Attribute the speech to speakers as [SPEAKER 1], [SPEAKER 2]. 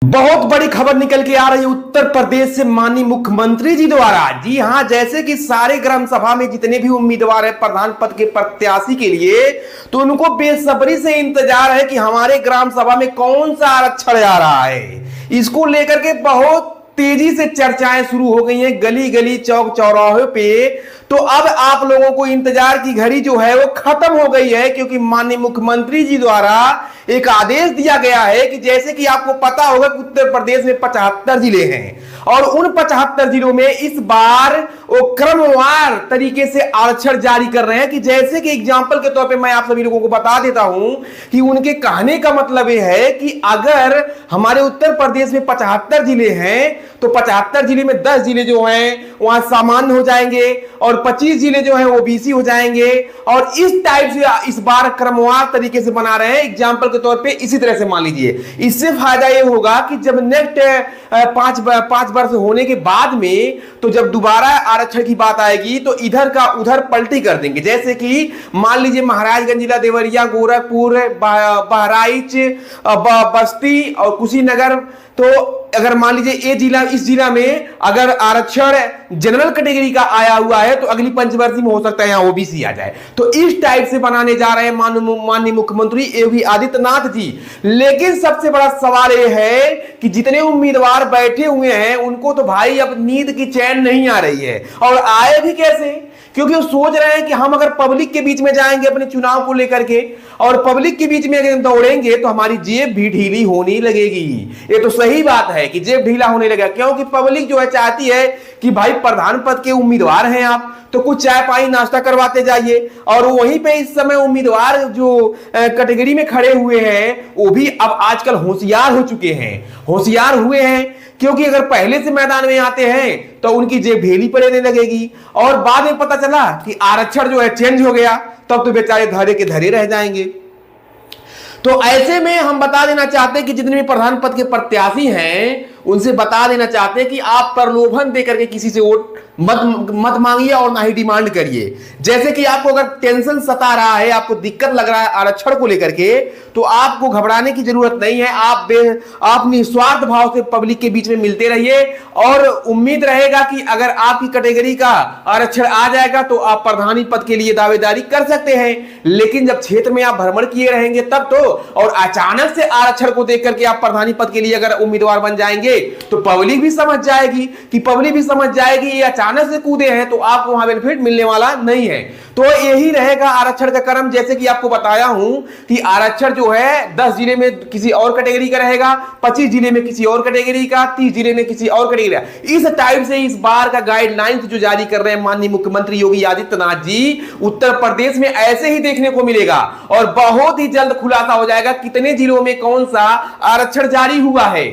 [SPEAKER 1] बहुत बड़ी खबर निकल के आ रही है उत्तर प्रदेश से माननीय मुख्यमंत्री जी द्वारा। जी हां, जैसे कि सारे ग्राम सभा में जितने भी उम्मीदवार है प्रधान पद के प्रत्याशी के लिए, तो उनको बेसब्री से इंतजार है कि हमारे ग्राम सभा में कौन सा आरक्षण आ रहा है। इसको लेकर के बहुत तेजी से चर्चाएं शुरू हो गई हैं गली गली चौक चौराहे पे। तो अब आप लोगों को इंतजार की घड़ी जो है वो खत्म हो गई है, क्योंकि माननीय मुख्यमंत्री जी द्वारा एक आदेश दिया गया है कि जैसे कि आपको पता होगा कि उत्तर प्रदेश में 75 जिले हैं और उन 75 जिलों में इस बार वो क्रमवार तरीके से आरक्षण जारी कर रहे हैं। कि जैसे कि एग्जांपल के तौर पे मैं आप सभी लोगों को बता देता हूं कि उनके कहने का मतलब यह है कि अगर हमारे उत्तर प्रदेश में 75 जिले हैं तो 75 जिले में 10 जिले जो हैं वहां सामान्य हो जाएंगे और 25 जिले जो हैं ओबीसी हो जाएंगे। और इस टाइप से इस बार क्रमवार तरीके से बना रहे हैं। एग्जांपल के तौर पे इसी तरह से मान लीजिए, इससे फायदा ये होगा कि जब नेक्स्ट 5 वर्ष होने के बाद में तो जब दोबारा आरक्षण की बात आएगी तो इधर का उधर पलटी कर देंगे। जैसे कि मान लीजिए महाराजगंज जिला, देवरिया, गोरखपुर, बहराइच, बस्ती और कुशीनगर, तो अगर मान लीजिए ये जिला, इस जिला में अगर आरक्षण जनरल कैटेगरी का आया हुआ है तो अगली पंचवर्षीय में हो सकता है यहां ओबीसी आ जाए। तो इस टाइप से बनाने जा रहे हैं माननीय मुख्यमंत्री योगी आदित्यनाथ जी। लेकिन सबसे बड़ा सवाल यह है कि जितने उम्मीदवार बैठे हुए हैं उनको तो भाई अब नींद की चैन नहीं आ रही है। और आए भी कैसे? क्योंकि वो सोच रहे हैं कि हम अगर पब्लिक के बीच में जाएंगे अपने चुनाव को लेकर के और पब्लिक के बीच में अगर दौड़ेंगे तो हमारी जेब भी ढीली होने लगेगी। ये तो सही बात है कि जेब ढीला होने लगेगा, क्योंकि पब्लिक जो है चाहती है कि भाई प्रधान पद के उम्मीदवार हैं आप तो कुछ चाय पानी नाश्ता करवाते जाइए। और वहीं पे इस समय उम्मीदवार जो कैटेगरी में खड़े हुए हैं वो भी अब आजकल होशियार हो चुके हैं, होशियार हुए हैं, क्योंकि अगर पहले से मैदान में आते हैं तो उनकी जेब ढीली पड़ने लगेगी और बाद में पता चला कि आरक्षण जो है चेंज हो गया, तब तो बेचारे धरे के धरे रह जाएंगे। तो ऐसे में हम बता देना चाहते हैं कि जितने भी प्रधान पद के प्रत्याशी हैं उनसे बता देना चाहते हैं कि आप प्रलोभन देकर के किसी से वोट मत मांगिए और ना ही डिमांड करिए। जैसे कि आपको अगर टेंशन सता रहा है, आपको दिक्कत लग रहा है आरक्षण को लेकर के, तो आपको घबराने की जरूरत नहीं है। आप निस्वार्थ भाव से पब्लिक के बीच में मिलते रहिए और उम्मीद रहेगा कि अगर आपकी कैटेगरी का आरक्षण आ जाएगा तो आप प्रधानी पद के लिए दावेदारी कर सकते हैं। लेकिन जब क्षेत्र में आप भ्रमण किए रहेंगे तब तो, और अचानक से आरक्षण को देख करके आप प्रधानी पद के लिए अगर उम्मीदवार बन जाएंगे तो पब्लिक भी समझ जाएगी ये अचानक से कूदे हैं तो आपको वहां बेनिफिट मिलने वाला नहीं है। तो यही रहेगा आरक्षण का क्रम। जैसे कि आपको बताया हूं कि आरक्षण जो है 10 जिले में किसी और कैटेगरी का रहेगा, 25 जिले में किसी और कैटेगरी का, 30 जिले में किसी और कैटेगरी का। इस टाइप से इस बार का गाइडलाइंस जो जारी कर रहे हैं माननीय मुख्यमंत्री योगी आदित्यनाथ जी, उत्तर प्रदेश में ऐसे ही देखने को मिलेगा और बहुत ही जल्द खुलासा हो जाएगा कितने जिलों में कौन सा आरक्षण जारी हुआ है।